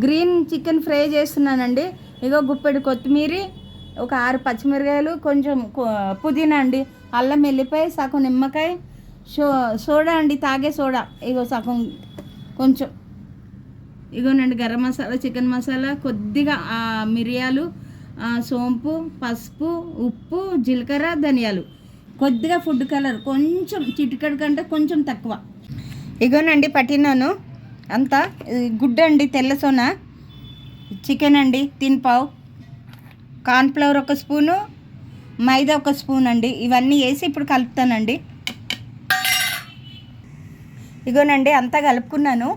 Green chicken fry చేస్తున్నానండి. ఇగో గుప్పెడు కొత్తిమీర, ఒక 6 పచ్చిమిరకాయలు, కొంచెం పుదీనా అండి, అల్లం వెల్లిపాయ, సగం నిమ్మకాయ, సోడా అండి, తాగే సోడా ఇగో సగం కొంచెం. ఇగోనండి గరం మసాలా, చికెన్ మసాలా, కొద్దిగా మిరియాలు, సోంపు, పసుపు, ఉప్పు, జీలకర్ర, ధనియాలు, కొద్దిగా ఫుడ్ కలర్ కొంచెం, చిటికెడు కంటే కొంచెం తక్కువ. ఇగోనండి పట్టినాను అంతా. గుడ్డ అండి, తెల్ల సోన, చికెన్ అండి తిన్పావు, కార్న్ఫ్లవర్ 1 స్పూను, మైదా 1 స్పూన్ అండి. ఇవన్నీ వేసి ఇప్పుడు కలుపుతానండి. ఇగోనండి అంతా కలుపుకున్నాను.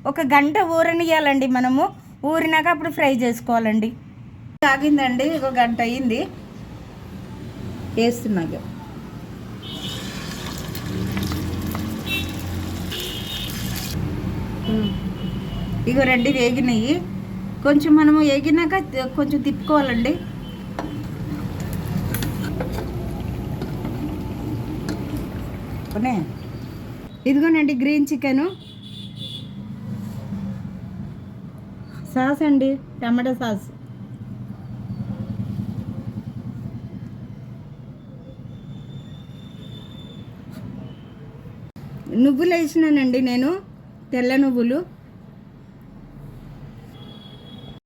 1 గంట ఊరనియాలండి మనము. ఊరినాక అప్పుడు ఫ్రై చేసుకోవాలండి. తాగిందండి, 1 గంట అయ్యింది. వేస్తున్నాక ఇగో రెండు వేగినాయి. కొంచెం మనము వేగినాక కొంచెం తిప్పుకోవాలండి. ఇదిగోనండి గ్రీన్ చికెను, సాస్ అండి, టమాటా సాస్. నువ్వులు వేసినానండి నేను, తెల్ల నువ్వులు.